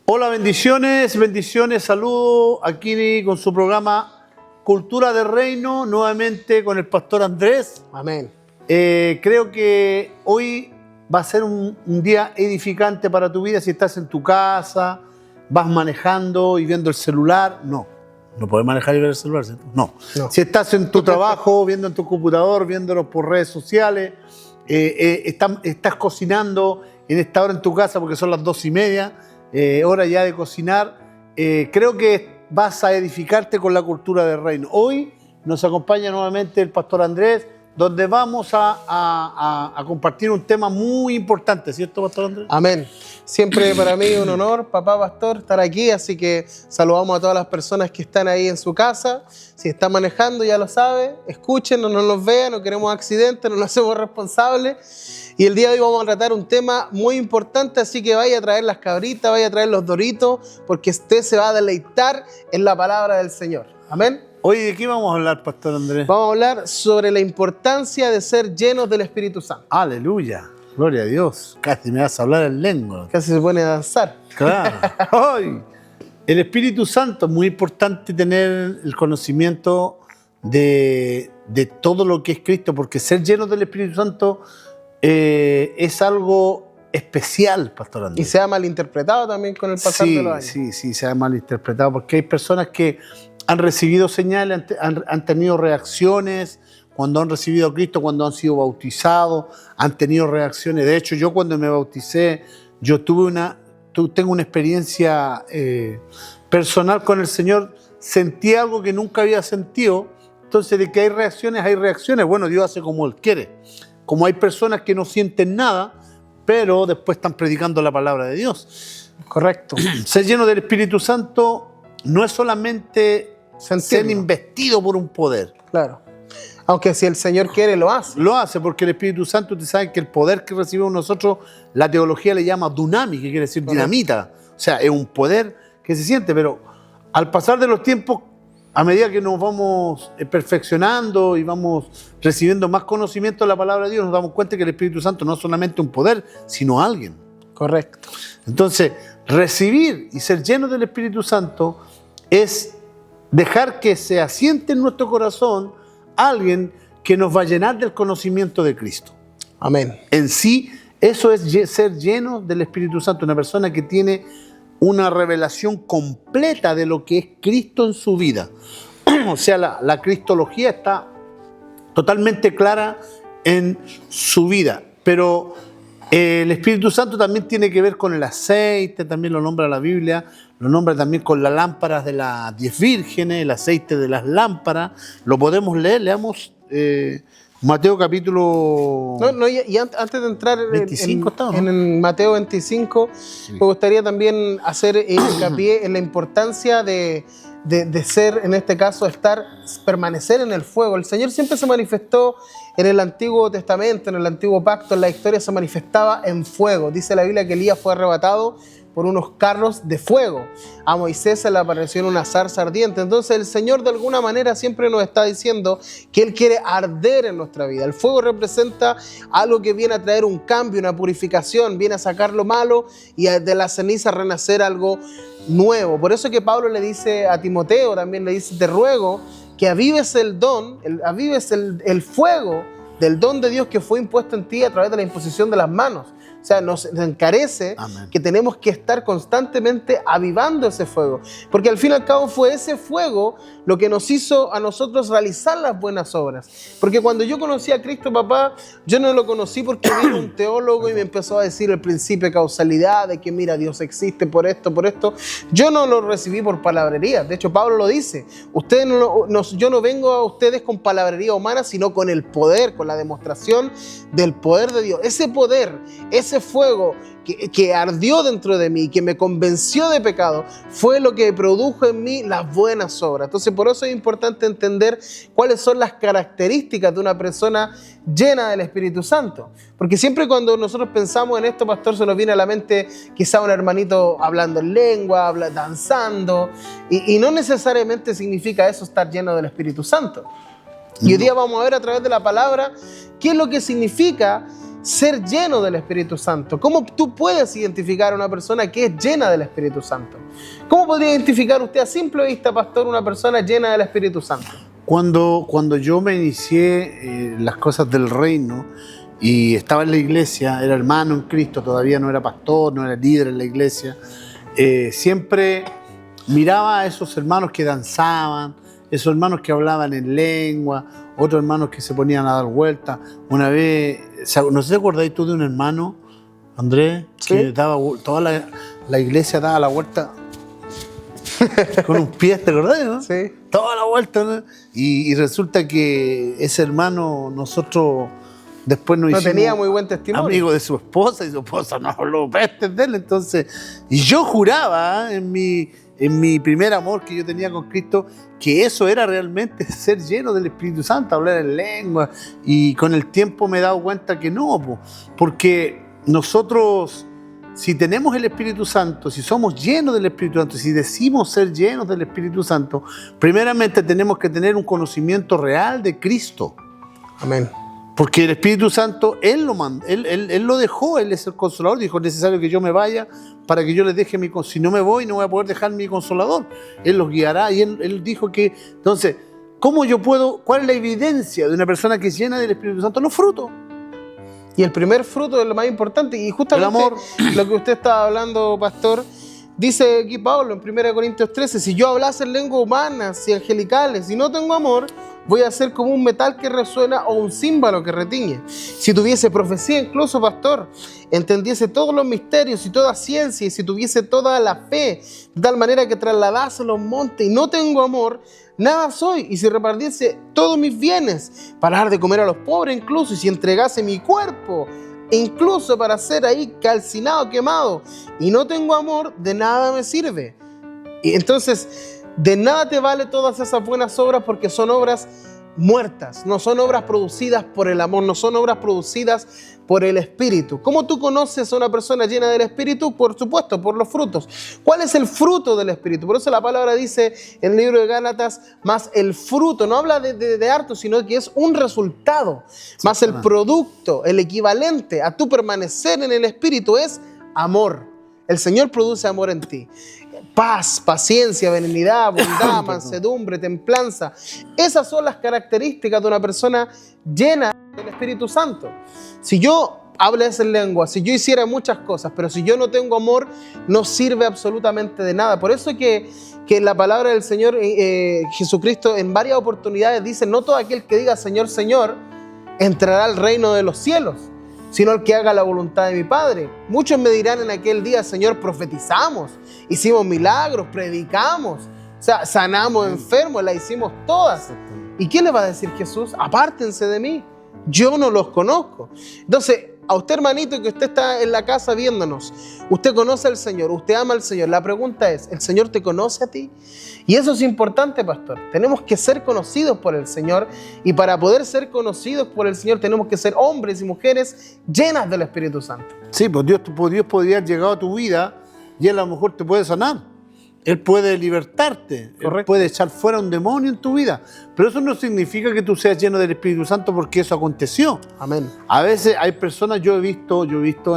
Hola, bendiciones, bendiciones, saludos aquí con su programa Cultura de Reino, nuevamente con el pastor Andrés. Amén. Creo que hoy va a ser un día edificante para tu vida si estás en tu casa, vas manejando y viendo el celular. No puedes manejar y ver el celular, ¿cierto? No. Si estás en tu trabajo, viendo en tu computador, viéndolo por redes sociales, estás cocinando en esta hora en tu casa porque son las 2:30, hora ya de cocinar. Creo que vas a edificarte con la cultura del reino. Hoy nos acompaña nuevamente el pastor Andrés, donde vamos a compartir un tema muy importante, ¿cierto, pastor Andrés? Amén. Siempre para mí un honor, papá pastor, estar aquí, así que saludamos a todas las personas que están ahí en su casa. Si están manejando, ya lo sabe, escuchen, no nos vean, no queremos accidentes, no nos hacemos responsables. Y el día de hoy vamos a tratar un tema muy importante, así que vaya a traer las cabritas, vaya a traer los doritos, porque usted se va a deleitar en la palabra del Señor. Amén. Hoy, ¿de qué vamos a hablar, pastor Andrés? Vamos a hablar sobre la importancia de ser llenos del Espíritu Santo. Aleluya, gloria a Dios. Casi me vas a hablar en lengua. Casi se pone a danzar. Claro. Hoy, el Espíritu Santo, es muy importante tener el conocimiento de todo lo que es Cristo, porque ser llenos del Espíritu Santo es algo especial, pastor Andrés. Y se ha malinterpretado también con el pasar de los años. Sí, se ha malinterpretado, porque hay personas que han recibido señales, han tenido reacciones cuando han recibido a Cristo, cuando han sido bautizados, han tenido reacciones. De hecho, yo cuando me bauticé, yo tengo una experiencia personal con el Señor, sentí algo que nunca había sentido. Entonces, de que hay reacciones, hay reacciones. Bueno, Dios hace como Él quiere. Como hay personas que no sienten nada, pero después están predicando la palabra de Dios. Correcto. Ser lleno del Espíritu Santo no es solamente ser investido por un poder. Claro. Aunque si el Señor quiere, lo hace. Lo hace porque el Espíritu Santo, usted sabe que el poder que recibimos nosotros, la teología le llama dunamis, que quiere decir dinamita. O sea, es un poder que se siente, pero al pasar de los tiempos, a medida que nos vamos perfeccionando y vamos recibiendo más conocimiento de la palabra de Dios, nos damos cuenta que el Espíritu Santo no es solamente un poder, sino alguien. Correcto. Entonces, recibir y ser lleno del Espíritu Santo es dejar que se asiente en nuestro corazón alguien que nos va a llenar del conocimiento de Cristo. Amén. En sí, eso es ser lleno del Espíritu Santo, una persona que tiene una revelación completa de lo que es Cristo en su vida. O sea, la cristología está totalmente clara en su vida, pero el Espíritu Santo también tiene que ver con el aceite, también lo nombra la Biblia, lo nombra también con las lámparas de las 10 vírgenes, el aceite de las lámparas. Lo podemos leer, leamos Mateo capítulo... Antes de entrar 25 en Mateo 25, sí, me gustaría también hacer hincapié en la importancia de ser, en este caso, permanecer en el fuego. El Señor siempre se manifestó en el Antiguo Testamento, en el Antiguo Pacto, en la historia se manifestaba en fuego. Dice la Biblia que Elías fue arrebatado por unos carros de fuego. A Moisés se le apareció en una zarza ardiente. Entonces el Señor de alguna manera siempre nos está diciendo que Él quiere arder en nuestra vida. El fuego representa algo que viene a traer un cambio, una purificación, viene a sacar lo malo y de la ceniza renacer algo nuevo. Por eso que Pablo le dice a Timoteo, también le dice, te ruego que avives el don, avives el fuego del don de Dios que fue impuesto en ti a través de la imposición de las manos. O sea, nos encarece Amén. Que tenemos que estar constantemente avivando ese fuego. Porque al fin y al cabo fue ese fuego lo que nos hizo a nosotros realizar las buenas obras. Porque cuando yo conocí a Cristo, papá, yo no lo conocí porque vino un teólogo y me empezó a decir el principio de causalidad, de que mira, Dios existe por esto, por esto. Yo no lo recibí por palabrería. De hecho, Pablo lo dice. Yo no vengo a ustedes con palabrería humana, sino con el poder, con la demostración del poder de Dios. Ese poder, ese fuego que ardió dentro de mí, que me convenció de pecado, fue lo que produjo en mí las buenas obras. Entonces, por eso es importante entender cuáles son las características de una persona llena del Espíritu Santo. Porque siempre cuando nosotros pensamos en esto, pastor, se nos viene a la mente quizá un hermanito hablando en lengua, danzando, y no necesariamente significa eso estar lleno del Espíritu Santo. Y hoy día vamos a ver a través de la palabra qué es lo que significa ser lleno del Espíritu Santo. ¿Cómo tú puedes identificar a una persona que es llena del Espíritu Santo? ¿Cómo podría identificar usted a simple vista, pastor, una persona llena del Espíritu Santo? Cuando yo me inicié en las cosas del reino y estaba en la iglesia, era hermano en Cristo, todavía no era pastor, no era líder en la iglesia, siempre miraba a esos hermanos que danzaban, esos hermanos que hablaban en lengua, otros hermanos que se ponían a dar vueltas. Una vez, no sé si acordáis tú de un hermano, Andrés, que daba toda la iglesia daba la vuelta con un pie, ¿te acordás, no? Sí. Toda la vuelta, ¿no? Y resulta que ese hermano, nosotros después nos No hicimos tenía muy buen testimonio. amigo de su esposa, y su esposa nos habló pestes de él. Entonces, y yo juraba en mi primer amor que yo tenía con Cristo que eso era realmente ser lleno del Espíritu Santo, hablar en lengua. Y con el tiempo me he dado cuenta que no, porque nosotros, si tenemos el Espíritu Santo, si somos llenos del Espíritu Santo, si decimos ser llenos del Espíritu Santo, primeramente tenemos que tener un conocimiento real de Cristo. Amén. Porque el Espíritu Santo, Él lo mandó, él lo dejó, Él es el Consolador. Dijo, es necesario que yo me vaya para que yo les deje mi Consolador. Si no me voy, no voy a poder dejar mi Consolador. Él los guiará. Y él dijo que, entonces, ¿cómo yo puedo, cuál es la evidencia de una persona que es llena del Espíritu Santo? Los frutos. Y el primer fruto es lo más importante. Y justamente El amor. lo que usted estaba hablando, pastor, dice aquí Pablo en 1 Corintios 13, si yo hablase en lenguas humanas y angelicales y no tengo amor, voy a ser como un metal que resuena o un címbalo que retiñe. Si tuviese profecía incluso, pastor, entendiese todos los misterios y toda ciencia, y si tuviese toda la fe, de tal manera que trasladase los montes y no tengo amor, nada soy. Y si repartiese todos mis bienes para dar de comer a los pobres incluso, y si entregase mi cuerpo incluso para ser ahí calcinado, quemado, y no tengo amor, de nada me sirve. Y entonces, de nada te vale todas esas buenas obras, porque son obras muertas, no son obras producidas por el amor, no son obras producidas por el Espíritu. ¿Cómo tú conoces a una persona llena del Espíritu? Por supuesto, por los frutos. ¿Cuál es el fruto del Espíritu? Por eso la palabra dice en el libro de Gálatas, más el fruto, no habla de harto, sino que es un resultado, más el producto, el equivalente a tu permanecer en el Espíritu es amor. El Señor produce amor en ti. Paz, paciencia, benignidad, bondad, mansedumbre, templanza. Esas son las características de una persona llena del Espíritu Santo. Si yo hablase en lengua, si yo hiciera muchas cosas, pero si yo no tengo amor, no sirve absolutamente de nada. Por eso que en la palabra del Señor Jesucristo en varias oportunidades dice, no todo aquel que diga Señor, Señor, entrará al reino de los cielos, sino el que haga la voluntad de mi Padre. Muchos me dirán en aquel día, Señor, profetizamos, hicimos milagros, predicamos, o sea, sanamos enfermos, las hicimos todas. ¿Y qué le va a decir Jesús? Apártense de mí, yo no los conozco. Entonces, a usted, hermanito, que usted está en la casa viéndonos, usted conoce al Señor, usted ama al Señor. La pregunta es, ¿el Señor te conoce a ti? Y eso es importante, pastor. Tenemos que ser conocidos por el Señor, y para poder ser conocidos por el Señor tenemos que ser hombres y mujeres llenas del Espíritu Santo. Sí, pues Dios podría haber llegado a tu vida y Él a lo mejor te puede sanar. Él puede libertarte. Correcto. Él puede echar fuera un demonio en tu vida. Pero eso no significa que tú seas lleno del Espíritu Santo, porque eso aconteció. Amén. A veces hay personas, yo he visto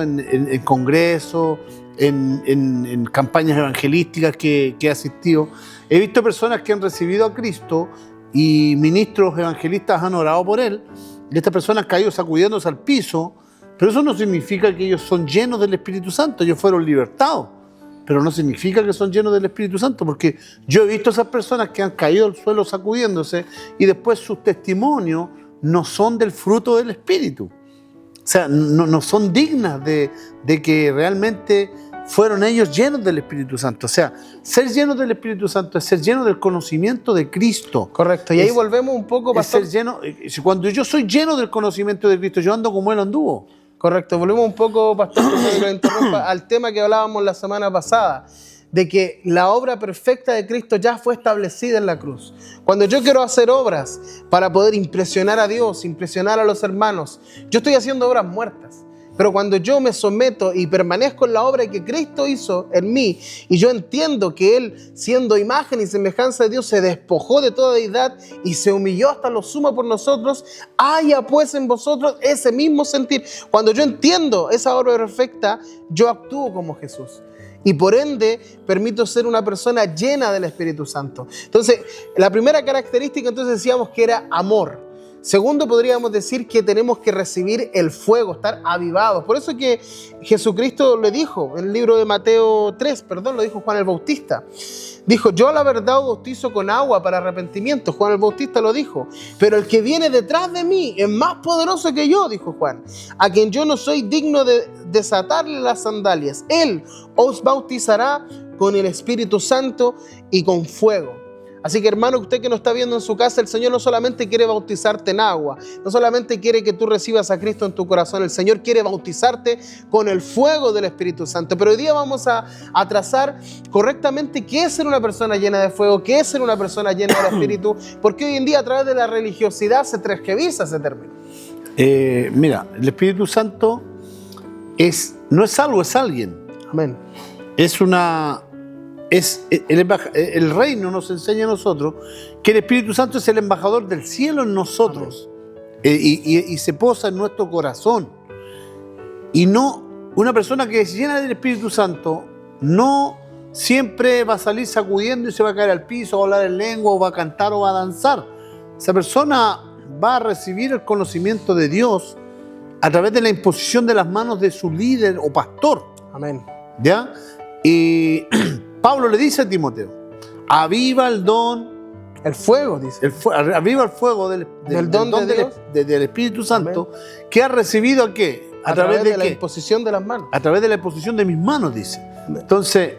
en congresos, en campañas evangelísticas que he asistido, he visto personas que han recibido a Cristo y ministros evangelistas han orado por Él, y estas personas han caído sacudiéndose al piso, pero eso no significa que ellos son llenos del Espíritu Santo. Ellos fueron libertados, pero no significa que son llenos del Espíritu Santo, porque yo he visto a esas personas que han caído al suelo sacudiéndose y después sus testimonios no son del fruto del Espíritu. O sea, no son dignas de que realmente fueron ellos llenos del Espíritu Santo. O sea, ser llenos del Espíritu Santo es ser lleno del conocimiento de Cristo. Correcto. Y ahí volvemos un poco, pastor. Es ser lleno, cuando yo soy lleno del conocimiento de Cristo, yo ando como Él anduvo. Correcto, volvemos un poco, pastor, que lo interrumpa, al tema que hablábamos la semana pasada, de que la obra perfecta de Cristo ya fue establecida en la cruz. Cuando yo quiero hacer obras para poder impresionar a Dios, impresionar a los hermanos, yo estoy haciendo obras muertas. Pero cuando yo me someto y permanezco en la obra que Cristo hizo en mí, y yo entiendo que Él, siendo imagen y semejanza de Dios, se despojó de toda deidad y se humilló hasta lo sumo por nosotros, haya pues en vosotros ese mismo sentir. Cuando yo entiendo esa obra perfecta, yo actúo como Jesús. Y por ende, permito ser una persona llena del Espíritu Santo. Entonces, la primera característica, entonces decíamos que era amor. Segundo, podríamos decir que tenemos que recibir el fuego, estar avivados. Por eso que Jesucristo le dijo, en el libro de Mateo 3, lo dijo Juan el Bautista. Dijo, yo a la verdad os bautizo con agua para arrepentimiento. Juan el Bautista lo dijo. Pero el que viene detrás de mí es más poderoso que yo, dijo Juan, a quien yo no soy digno de desatarle las sandalias. Él os bautizará con el Espíritu Santo y con fuego. Así que, hermano, usted que nos está viendo en su casa, el Señor no solamente quiere bautizarte en agua, no solamente quiere que tú recibas a Cristo en tu corazón, el Señor quiere bautizarte con el fuego del Espíritu Santo. Pero hoy día vamos a trazar correctamente qué es ser una persona llena de fuego, qué es ser una persona llena del Espíritu, porque hoy en día a través de la religiosidad se transgiversa ese término. Mira, el Espíritu Santo no es algo, es alguien. Amén. El reino nos enseña a nosotros que el Espíritu Santo es el embajador del cielo en nosotros y se posa en nuestro corazón. Y no, una persona que es llena del Espíritu Santo no siempre va a salir sacudiendo y se va a caer al piso, va a hablar en lengua, o va a cantar o va a danzar. Esa persona va a recibir el conocimiento de Dios a través de la imposición de las manos de su líder o pastor. Amén. ¿Ya? Y Pablo le dice a Timoteo, aviva el don, el fuego, dice. Aviva el fuego del don de Dios, del Espíritu Santo. Amén. Que ha recibido ¿a qué? A través de la imposición de las manos. A través de la imposición de mis manos, dice. Amén. Entonces,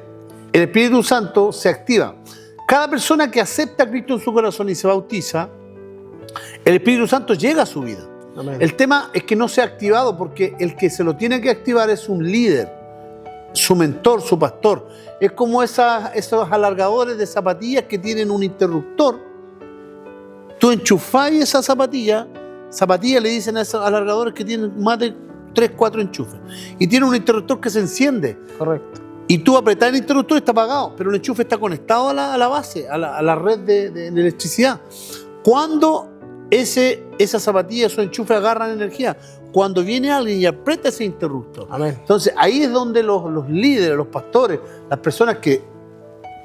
el Espíritu Santo se activa. Cada persona que acepta a Cristo en su corazón y se bautiza, el Espíritu Santo llega a su vida. Amén. El tema es que no se ha activado porque el que se lo tiene que activar es un líder, su mentor, su pastor. Es como esos alargadores de zapatillas que tienen un interruptor. Tú enchufás esa zapatilla le dicen a esos alargadores que tienen más de 3, 4 enchufes. Y tiene un interruptor que se enciende. Correcto. Y tú apretás el interruptor y está apagado, pero el enchufe está conectado a la base, a la red de electricidad. Cuando esa zapatilla, esos enchufes agarran energía, cuando viene alguien y aprieta ese interruptor. Amén. Entonces ahí es donde los líderes, los pastores, las personas que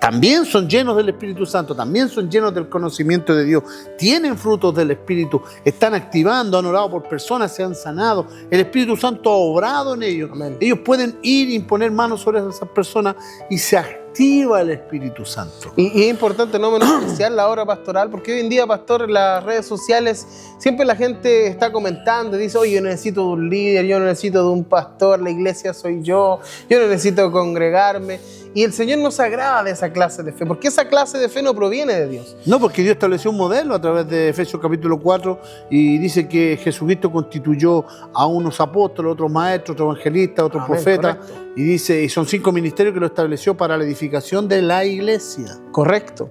también son llenos del Espíritu Santo, también son llenos del conocimiento de Dios, tienen frutos del Espíritu, están activando, han orado por personas, se han sanado, el Espíritu Santo ha obrado en ellos. Amén. Ellos pueden ir y imponer manos sobre esas personas y se activa el Espíritu Santo. Y es importante no menospreciar la obra pastoral, porque hoy en día, pastor, en las redes sociales siempre la gente está comentando y dice, oye, yo necesito de un líder, yo necesito de un pastor, la iglesia soy yo necesito congregarme. Y el Señor no se agrada de esa clase de fe, porque esa clase de fe no proviene de Dios. No, porque Dios estableció un modelo a través de Efesios capítulo 4 y dice que Jesucristo constituyó a unos apóstoles, otros maestros, otros evangelistas, otros profetas. Correcto. Y dice, y son 5 ministerios que lo estableció para la edificación de la iglesia. Correcto.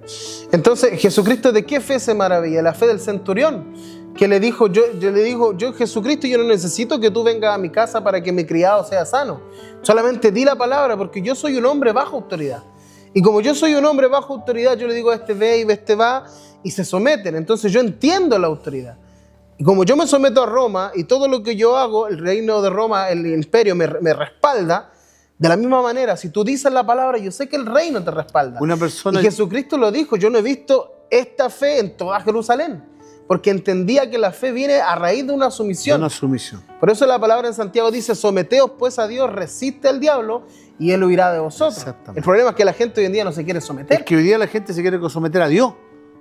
Entonces, ¿Jesucristo de qué fe se maravilla? La fe del centurión, que le dijo, yo Jesucristo, yo no necesito que tú vengas a mi casa para que mi criado sea sano. Solamente di la palabra, porque yo soy un hombre bajo autoridad. Y como yo soy un hombre bajo autoridad, yo le digo a este ve y este va, y se someten. Entonces yo entiendo la autoridad. Y como yo me someto a Roma, y todo lo que yo hago, el reino de Roma, el imperio me respalda, de la misma manera, si tú dices la palabra, yo sé que el reino te respalda. Y Jesucristo lo dijo, yo no he visto esta fe en toda Jerusalén, porque entendía que la fe viene a raíz de una sumisión. Una sumisión. Por eso la palabra en Santiago dice, someteos pues a Dios, resiste al diablo y él huirá de vosotros. El problema es que la gente hoy en día no se quiere someter. Es que hoy día la gente se quiere someter a Dios.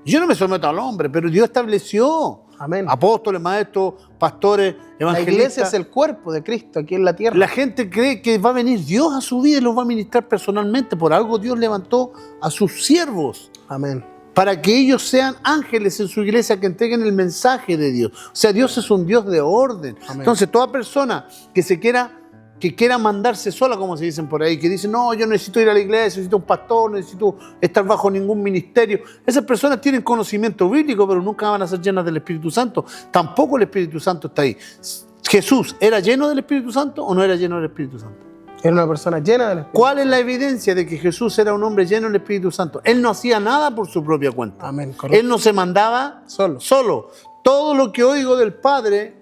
Yo no me someto al hombre, pero Dios estableció. Amén. Apóstoles, maestros, pastores, evangelistas. La iglesia es el cuerpo de Cristo aquí en la tierra. La gente cree que va a venir Dios a su vida y los va a ministrar personalmente. Por algo Dios levantó a sus siervos. Amén. Para que ellos sean ángeles en su iglesia que entreguen el mensaje de Dios. O sea, Dios es un Dios de orden. Amén. Entonces, toda persona que quiera mandarse sola, como se dicen por ahí, que dice, no, yo necesito ir a la iglesia, necesito un pastor, necesito estar bajo ningún ministerio. Esas personas tienen conocimiento bíblico, pero nunca van a ser llenas del Espíritu Santo. Tampoco el Espíritu Santo está ahí. ¿Jesús era lleno del Espíritu Santo o no era lleno del Espíritu Santo? Era una persona llena del Espíritu. ¿Cuál es la evidencia de que Jesús era un hombre lleno del Espíritu Santo? Él no hacía nada por su propia cuenta. Amén, correcto. Él no se mandaba solo. Todo lo que oigo del Padre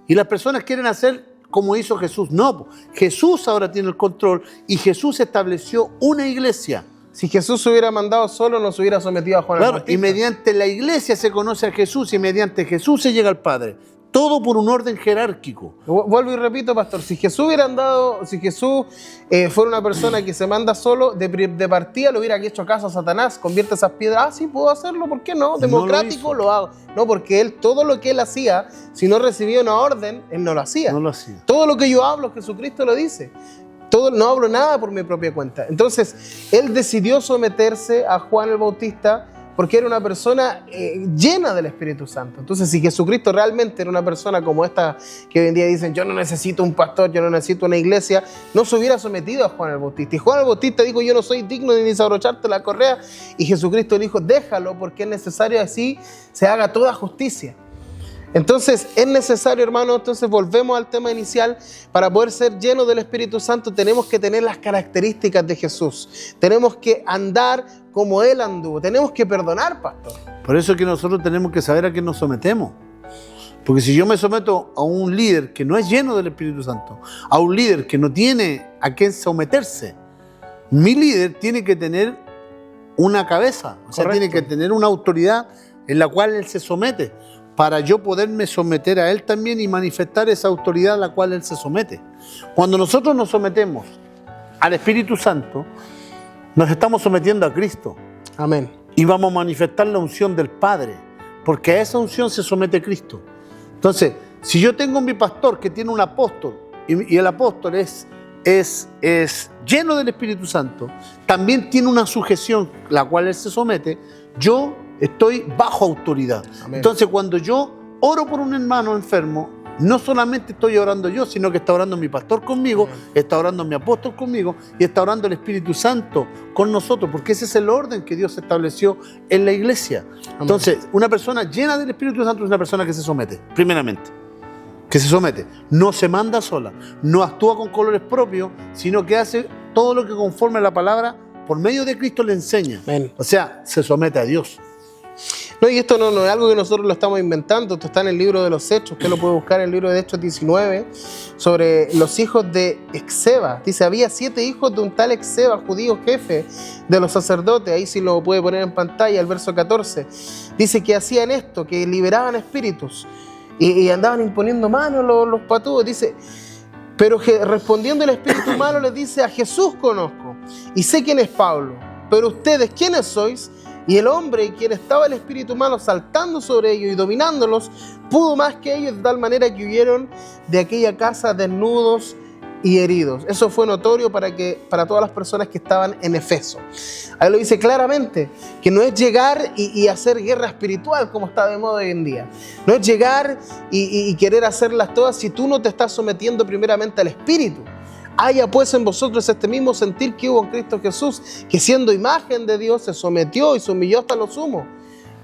y las personas quieren hacer como hizo Jesús. No, Jesús ahora tiene el control y Jesús estableció una iglesia. Si Jesús se hubiera mandado solo, no se hubiera sometido a Juan el Bautista. Y mediante la iglesia se conoce a Jesús y mediante Jesús se llega al Padre. Todo por un orden jerárquico. Vuelvo y repito, pastor, si Jesús fuera una persona que se manda solo, de partida le hubiera hecho caso a Satanás, convierte esas piedras, sí, puedo hacerlo, ¿por qué no? Democrático, lo hago. No, porque él, todo lo que él hacía, si no recibía una orden, él no lo hacía. No lo hacía. Todo lo que yo hablo, Jesucristo lo dice. No hablo nada por mi propia cuenta. Entonces, él decidió someterse a Juan el Bautista porque era una persona llena del Espíritu Santo. Entonces, si Jesucristo realmente era una persona como esta que hoy en día dicen, yo no necesito un pastor, yo no necesito una iglesia, no se hubiera sometido a Juan el Bautista. Y Juan el Bautista dijo, yo no soy digno de ni desabrocharte la correa. Y Jesucristo le dijo, déjalo, porque es necesario así se haga toda justicia. Entonces, es necesario, hermano, entonces volvemos al tema inicial, para poder ser llenos del Espíritu Santo tenemos que tener las características de Jesús. Tenemos que andar como Él anduvo. Tenemos que perdonar, pastor. Por eso es que nosotros tenemos que saber a qué nos sometemos. Porque si yo me someto a un líder que no es lleno del Espíritu Santo, a un líder que no tiene a quién someterse, mi líder tiene que tener una cabeza, o sea, tiene que tener una autoridad en la cual él se somete, para yo poderme someter a él también y manifestar esa autoridad a la cual él se somete. Cuando nosotros nos sometemos al Espíritu Santo, nos estamos sometiendo a Cristo. Amén. Y vamos a manifestar la unción del Padre, porque a esa unción se somete Cristo. Entonces, si yo tengo mi pastor que tiene un apóstol, y el apóstol es lleno del Espíritu Santo, también tiene una sujeción, la cual él se somete, yo estoy bajo autoridad. Amén. Entonces, cuando yo oro por un hermano enfermo, no solamente estoy orando yo, sino que está orando mi pastor conmigo, está orando mi apóstol conmigo y está orando el Espíritu Santo con nosotros, porque ese es el orden que Dios estableció en la iglesia. Amén. Entonces, una persona llena del Espíritu Santo es una persona que se somete, primeramente. Que se somete, no se manda sola, no actúa con colores propios, sino que hace todo lo que conforme a la palabra, por medio de Cristo le enseña. Amén. O sea, se somete a Dios. No, y esto no es algo que nosotros lo estamos inventando, esto está en el libro de los Hechos, usted lo puede buscar en el libro de Hechos 19, sobre los hijos de Exeba. Dice, había 7 hijos de un tal Exeba, judío jefe de los sacerdotes, ahí sí lo puede poner en pantalla, el verso 14. Dice que hacían esto, que liberaban espíritus y andaban imponiendo manos los patudos. Dice, pero respondiendo el espíritu malo les dice, a Jesús conozco y sé quién es Pablo, pero ustedes, ¿quiénes sois? Y el hombre, quien estaba el espíritu malo saltando sobre ellos y dominándolos, pudo más que ellos, de tal manera que huyeron de aquella casa desnudos y heridos. Eso fue notorio para todas las personas que estaban en Efeso. Ahí lo dice claramente, que no es llegar y hacer guerra espiritual como está de moda hoy en día. No es llegar y querer hacerlas todas si tú no te estás sometiendo primeramente al Espíritu. Haya pues en vosotros este mismo sentir que hubo en Cristo Jesús, que siendo imagen de Dios se sometió y se humilló hasta lo sumo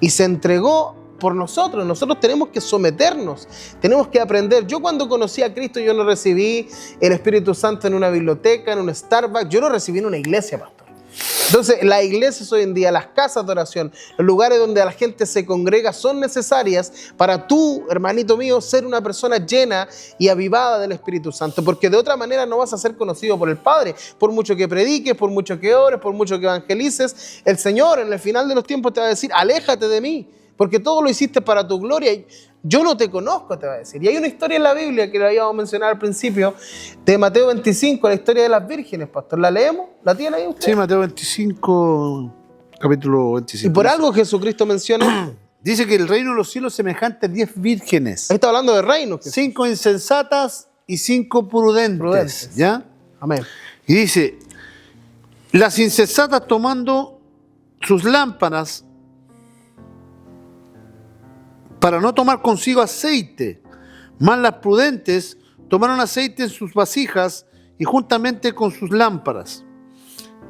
y se entregó por nosotros. Nosotros tenemos que someternos, tenemos que aprender. Yo cuando conocí a Cristo, yo no recibí el Espíritu Santo en una biblioteca, en un Starbucks, yo lo recibí en una iglesia, pastor. Entonces, las iglesias hoy en día, las casas de oración, los lugares donde la gente se congrega son necesarias para tú, hermanito mío, ser una persona llena y avivada del Espíritu Santo, porque de otra manera no vas a ser conocido por el Padre. Por mucho que prediques, por mucho que ores, por mucho que evangelices, el Señor en el final de los tiempos te va a decir, aléjate de mí, porque todo lo hiciste para tu gloria. Yo no te conozco, te va a decir. Y hay una historia en la Biblia que la habíamos mencionado al principio, de Mateo 25, la historia de las vírgenes, pastor. ¿La leemos? ¿La tiene ahí usted? Sí, Mateo 25, capítulo 25. Y por algo Jesucristo menciona... Dice que el reino de los cielos es semejante a 10 vírgenes. Ahí está hablando de reinos. 5 insensatas y 5 prudentes. ¿Ya? Amén. Y dice, las insensatas tomando sus lámparas para no tomar consigo aceite, mas las prudentes tomaron aceite en sus vasijas y juntamente con sus lámparas.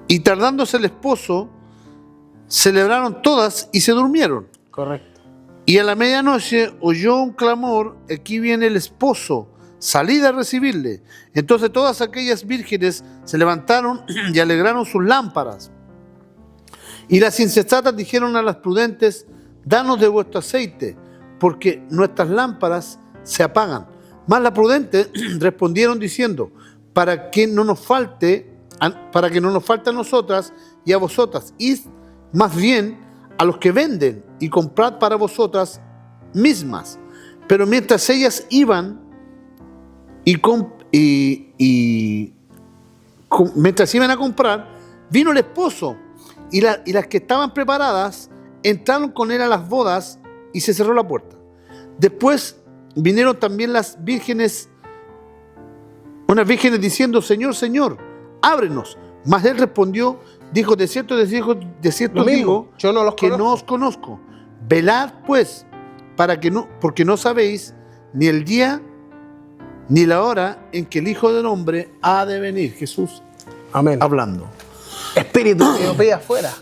Y tardándose el esposo, celebraron todas y se durmieron. Correcto. Y a la medianoche oyó un clamor, aquí viene el esposo, salid a recibirle. Entonces todas aquellas vírgenes se levantaron y alegraron sus lámparas. Y las insensatas dijeron a las prudentes, danos de vuestro aceite, porque nuestras lámparas se apagan. Mas las prudentes respondieron diciendo, para que no nos falte a nosotras y a vosotras, id más bien a los que venden y comprad para vosotras mismas. Pero mientras ellas iban mientras iban a comprar, vino el esposo y las que estaban preparadas entraron con él a las bodas y se cerró la puerta. Después vinieron también las vírgenes, unas vírgenes diciendo, Señor, Señor, ábrenos. Mas él respondió, dijo, de cierto digo, yo no los que conozco. no os conozco. Velad pues, porque no sabéis ni el día ni la hora en que el Hijo del Hombre ha de venir. Jesús Amén. hablando. Espíritu de miopía afuera.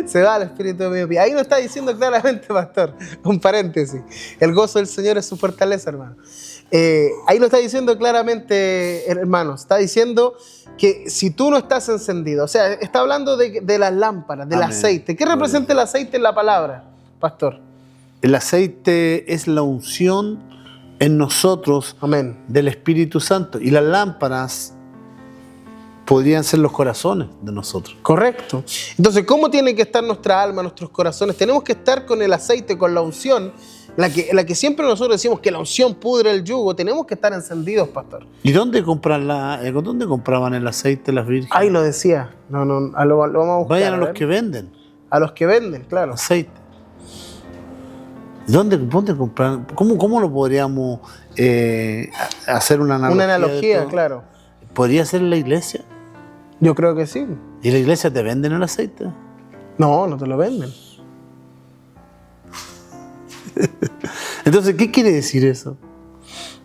Se va el espíritu de miopía. Ahí nos está diciendo claramente, pastor, un paréntesis. El gozo del Señor es su fortaleza, hermano. Ahí lo está diciendo claramente, hermanos. Está diciendo que si tú no estás encendido, o sea, está hablando de las lámparas, del Amén. aceite. ¿Qué representa el aceite en la palabra, pastor? El aceite es la unción en nosotros Amén. del Espíritu Santo. Y las lámparas podrían ser los corazones de nosotros. Correcto. Entonces, ¿cómo tiene que estar nuestra alma, nuestros corazones? Tenemos que estar con el aceite, con la unción, la que siempre nosotros decimos que la unción pudre el yugo. Tenemos que estar encendidos, pastor. ¿Y dónde compraban el aceite las vírgenes? Ahí lo decía. No, lo vamos a buscar. Vayan a los ver. que venden A los que venden, claro. aceite. ¿Dónde compran? ¿Cómo lo podríamos hacer una analogía? Una de analogía, todo? claro. ¿Podría ser en la iglesia? Yo creo que sí. ¿Y en la iglesia te venden el aceite? No te lo venden. Entonces, ¿qué quiere decir eso?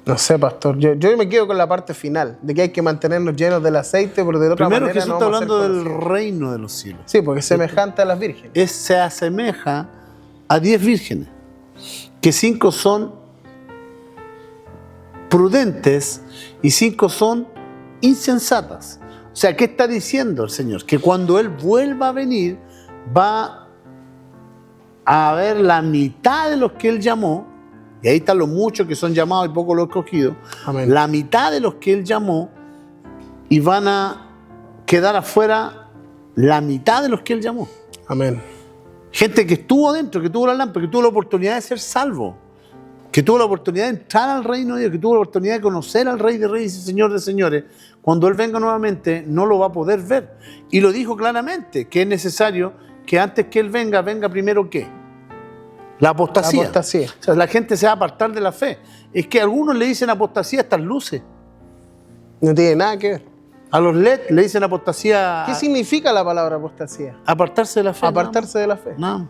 No sé, pastor. Yo me quedo con la parte final, de que hay que mantenernos llenos del aceite, porque de otra Primero manera Jesús no está vamos a ser hablando del conocidos. reino de los cielos. Sí, porque es semejante a las vírgenes. Se asemeja a 10 vírgenes, que 5 son prudentes y 5 son insensatas. O sea, ¿qué está diciendo el Señor? Que cuando Él vuelva a venir, va a haber la mitad de los que Él llamó, y ahí están los muchos que son llamados y pocos los escogidos, Amén. la mitad de los que Él llamó, y van a quedar afuera la mitad de los que Él llamó. Amén. Gente que estuvo adentro, que tuvo la lámpara, que tuvo la oportunidad de ser salvo, que tuvo la oportunidad de entrar al reino de Dios, que tuvo la oportunidad de conocer al Rey de Reyes y Señor de Señores. Cuando Él venga nuevamente, no lo va a poder ver. Y lo dijo claramente, que es necesario que antes que Él venga primero ¿qué? La apostasía. La apostasía. O sea, la gente se va a apartar de la fe. Es que algunos le dicen apostasía a estas luces. No tiene nada que ver. A los LED le dicen apostasía. ¿Qué significa la palabra apostasía? Apartarse de la fe. Apartarse de la fe. Nada más.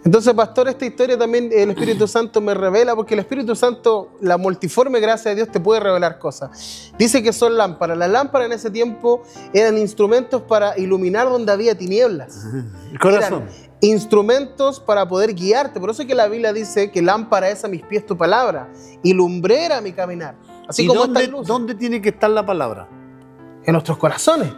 Entonces, pastor, esta historia también el Espíritu Santo me revela, porque el Espíritu Santo, la multiforme gracia de Dios, te puede revelar cosas. Dice que son lámparas. Las lámparas en ese tiempo eran instrumentos para iluminar donde había tinieblas. El corazón. Eran instrumentos para poder guiarte. Por eso es que la Biblia dice que lámpara es a mis pies tu palabra y lumbrera mi caminar. Así ¿Y como estas luces. dónde tiene que estar la palabra? En nuestros corazones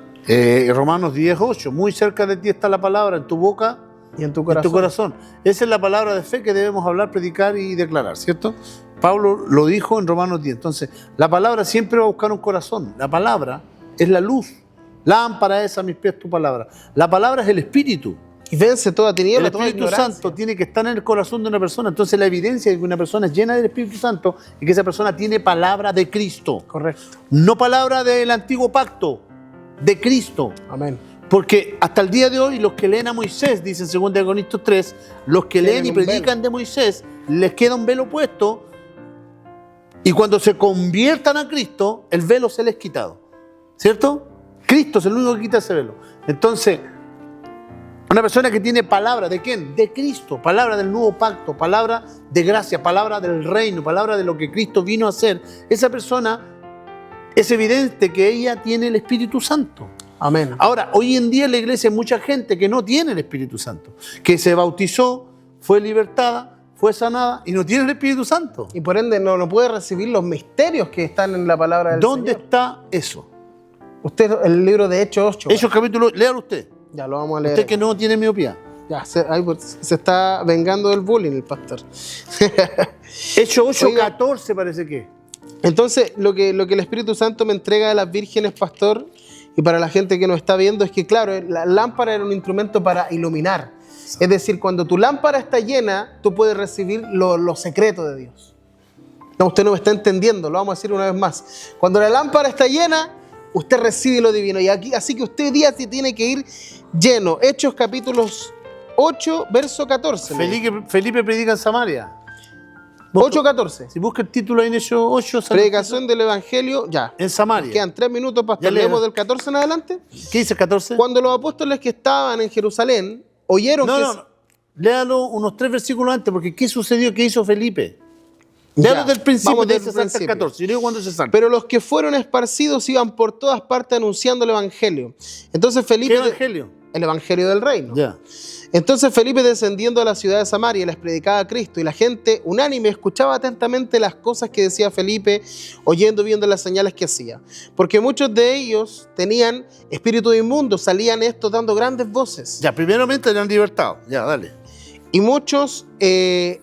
Romanos 10:8, muy cerca de ti está la palabra, en tu boca y en tu en corazón. tu corazón. Esa es la palabra de fe que debemos hablar, predicar y declarar, ¿cierto? Pablo lo dijo en Romanos 10. Entonces, la palabra siempre va a buscar un corazón. La palabra es la luz. Lámpara es a mis pies tu palabra. La palabra es el Espíritu. Y vence toda El tiniebla, toda Espíritu ignorancia. Santo tiene que estar en el corazón de una persona. Entonces, la evidencia de que una persona es llena del Espíritu Santo es que esa persona tiene palabra de Cristo. Correcto. No palabra del antiguo pacto, de Cristo. Amén. Porque hasta el día de hoy los que leen a Moisés, dice en 2 Corintios 3, los que Tienen leen y un predican de Moisés, les queda un velo puesto y cuando se conviertan a Cristo, el velo se les quitado. ¿Cierto? Cristo es el único que quita ese velo. Entonces, una persona que tiene palabra, ¿de quién? De Cristo, palabra del nuevo pacto, palabra de gracia, palabra del reino, palabra de lo que Cristo vino a hacer, esa persona es evidente que ella tiene el Espíritu Santo. Amén. Ahora, hoy en día en la iglesia hay mucha gente que no tiene el Espíritu Santo, que se bautizó, fue libertada, fue sanada y no tiene el Espíritu Santo. Y por ende no puede recibir los misterios que están en la palabra del ¿Dónde Señor. está eso? Usted, el libro de Hechos 8. Hechos capítulo, léalo usted. Ya lo vamos a leer. Usted que no tiene miopía. Ya, se está vengando del bullying el pastor. Hechos 8, Oiga. 14 parece que. Entonces, lo que el Espíritu Santo me entrega de las vírgenes, pastor, y para la gente que nos está viendo, es que, claro, la lámpara era un instrumento para iluminar. Es decir, cuando tu lámpara está llena, tú puedes recibir lo secreto de Dios. No, usted no me está entendiendo, lo vamos a decir una vez más. Cuando la lámpara está llena, usted recibe lo divino. Y aquí, así que usted día sí tiene que ir lleno. Hechos capítulos 8, verso 14. Felipe predica en Samaria. 8:14. Si busca el título ahí en Hechos 8, sale Predicación del Evangelio, ya. en Samaria. Quedan 3 minutos, Ya pastor. lea. Leemos del 14 en adelante. ¿Qué dice el 14? Cuando los apóstoles que estaban en Jerusalén oyeron que... No. Léalo unos 3 versículos antes, porque ¿qué sucedió? ¿Qué hizo Felipe? Ya, Léalo del principio, vamos de del ese salta el principio. 14. Y luego cuando se salta. Pero los que fueron esparcidos iban por todas partes anunciando el Evangelio. Entonces Felipe... ¿Qué evangelio? El Evangelio del Reino. Ya. Entonces Felipe, descendiendo a la ciudad de Samaria, les predicaba a Cristo, y la gente unánime escuchaba atentamente las cosas que decía Felipe, oyendo, viendo las señales que hacía. Porque muchos de ellos tenían espíritu inmundo, salían estos dando grandes voces. Ya, primeramente eran libertados. Ya, dale. Y muchos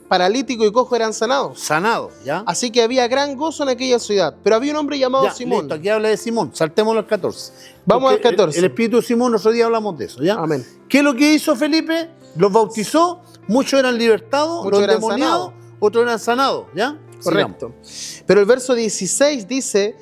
paralíticos y cojos eran sanados. Sanado, ¿ya? Así que había gran gozo en aquella ciudad. Pero había un hombre llamado Ya, Simón. listo, aquí habla de Simón. Saltémoslo al 14. Vamos Porque al 14. El espíritu de Simón, otro día hablamos de eso, ¿ya? Amén. ¿Qué es lo que hizo Felipe? Los bautizó, muchos eran libertados, Muchos los eran demoniados, sanados. otros eran sanados, ¿ya? Correcto. Pero el verso 16 dice,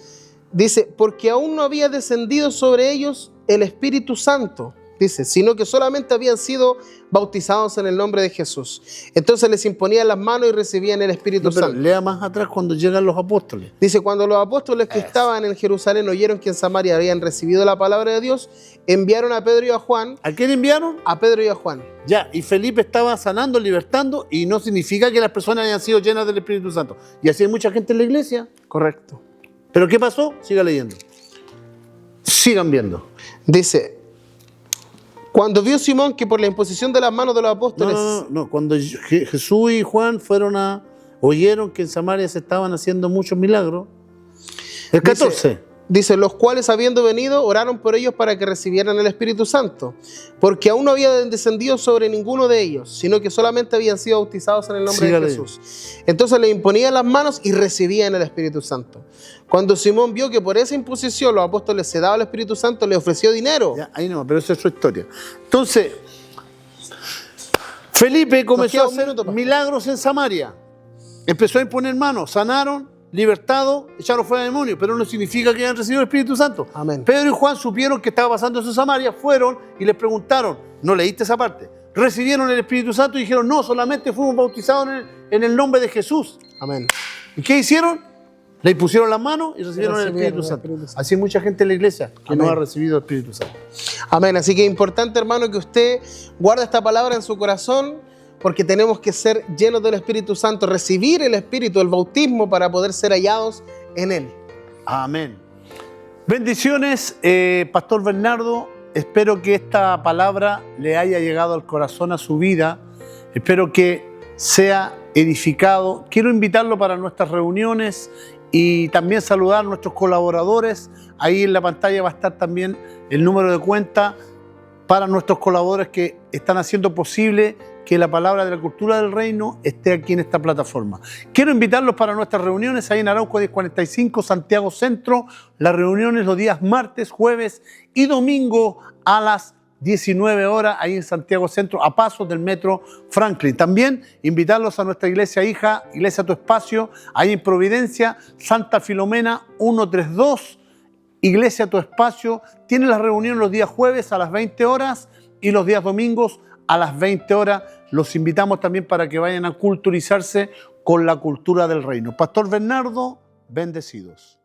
porque aún no había descendido sobre ellos el Espíritu Santo, dice, sino que solamente habían sido bautizados en el nombre de Jesús. Entonces les imponían las manos y recibían el Espíritu No, pero Santo. lea más atrás cuando llegan los apóstoles. Dice, cuando los apóstoles que estaban en Jerusalén oyeron que en Samaria habían recibido la palabra de Dios, enviaron a Pedro y a Juan. ¿A quién enviaron? A Pedro y a Juan. Ya, y Felipe estaba sanando, libertando, y no significa que las personas hayan sido llenas del Espíritu Santo. Y así hay mucha gente en la iglesia. Correcto. ¿Pero qué pasó? Siga leyendo. Sigan viendo. Dice, cuando vio Simón que por la imposición de las manos de los apóstoles... No. Cuando Jesús y Juan oyeron que en Samaria se estaban haciendo muchos milagros. El 14. Dice, los cuales habiendo venido, oraron por ellos para que recibieran el Espíritu Santo, porque aún no había descendido sobre ninguno de ellos, sino que solamente habían sido bautizados en el nombre de Jesús. Entonces le imponían las manos y recibían el Espíritu Santo. Cuando Simón vio que por esa imposición los apóstoles se daba el Espíritu Santo, le ofreció dinero. Ya, ahí no, pero esa es su historia. Entonces, Felipe comenzó a hacer milagros en Samaria. Empezó a imponer manos, sanaron, libertados, echaron fuera demonios, pero no significa que hayan recibido el Espíritu Santo. Amén. Pedro y Juan supieron que estaba pasando eso en Samaria, fueron y les preguntaron, ¿no leíste esa parte? Recibieron el Espíritu Santo y dijeron, no, solamente fuimos bautizados en el nombre de Jesús. Amén. ¿Y qué hicieron? Le impusieron las manos y recibieron el Espíritu Santo. Así hay mucha gente en la iglesia que no ha recibido el Espíritu Santo. Amén. Así que es importante, hermano, que usted guarde esta palabra en su corazón, porque tenemos que ser llenos del Espíritu Santo, recibir el Espíritu, el bautismo, para poder ser hallados en Él. Amén. Bendiciones, Pastor Bernardo. Espero que esta palabra le haya llegado al corazón, a su vida. Espero que sea edificado. Quiero invitarlo para nuestras reuniones y también saludar a nuestros colaboradores. Ahí en la pantalla va a estar también el número de cuenta para nuestros colaboradores que están haciendo posible que la palabra de la cultura del reino esté aquí en esta plataforma. Quiero invitarlos para nuestras reuniones ahí en Arauco 1045, Santiago Centro. Las reuniones los días martes, jueves y domingo a las 19 horas ahí en Santiago Centro, a pasos del metro Franklin. También invitarlos a nuestra iglesia hija, Iglesia Tu Espacio, ahí en Providencia, Santa Filomena 132. Iglesia Tu Espacio tiene las reuniones los días jueves a las 20 horas y los días domingos a las 20 horas. Los invitamos también para que vayan a culturizarse con la cultura del reino. Pastor Bernardo, bendecidos.